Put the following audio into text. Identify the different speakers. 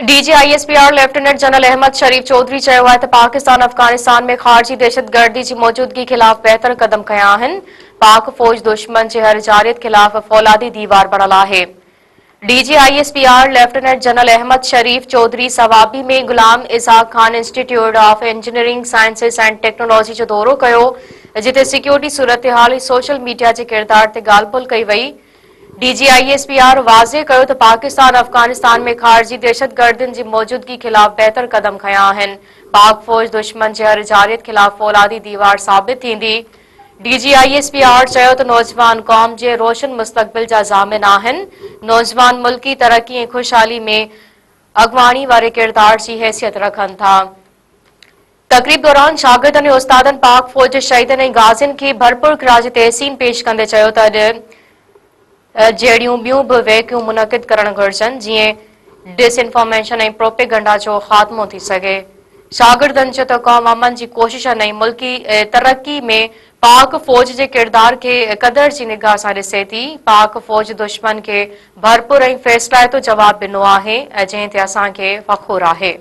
Speaker 1: DGISPR lieutenant general Ahmed Sharif Chaudhary चयो आहे त पाकिस्तान अफगानिस्तान में ख़ारजी दहशतगर्दी जी मौजूदगी ख़िलाफ़ बेहतर क़दम कया आहिनि। पाक फ़ौज दुश्मन जे हर जारियत ख़िलाफ़ फ़ौलादी दीवार बणल आहे। DGISPR lieutenant general Ahmed Sharif Chaudhry Swabi में Ghulam Ishaq Khan institute of engineering sciences and technology जो दौरो कयो, जिते सिक्योरिटी सूरत-हाल सोशल मीडिया जे किरदार ते ॻाल्हि ॿोल्हि कई वई। DGISPR वाज़े कयो त पाकिस्तान अफगानिस्तान में ख़ारजी दहशतगर्दियुनि जी मौजूदगी ख़िलाफ़ बेहतर क़दम खया आहिनि। पाक फ़ौज दुश्मन जे हर जारियत ख़िलाफ़ फ़ौलादी दीवार साबित थींदी। DGISPR चयो त नौजवान क़ौम जे रोशन मुस्तक़बिल जा ज़ामिन आहिनि। नौजवान मुल्की तरक्की ऐं खुशहाली में अॻवानी वारे किरदार जी हैसियत रखनि था। तक़रीब दौरान शागिर्दनि ऐं उस्तादनि पाक फ़ौज जे शहीदनि ऐं गाज़ियुनि खे भरपूर ख़िराज तहसीन पेश कंदे चयो त अॼु जहिड़ियूं ॿियूं बि वहकियूं मुनक़िद करणु घुरिजनि, जीअं डिसइंफॉर्मेशन ऐं प्रोपेगंडा जो ख़ात्मो थी सघे। शागिर्दनि चयो त क़ौम अमन जी कोशिशनि ऐं मुल्की तरक्की में पाक फ़ौज जे किरदार खे क़दर जी निगाह सां ॾिसे थी। पाक फ़ौज दुश्मन खे भरपूर ऐं फ़ैसिलाइतो जवाब ॾिनो आहे, जंहिं ते असांखे फ़ख़्रु आहे।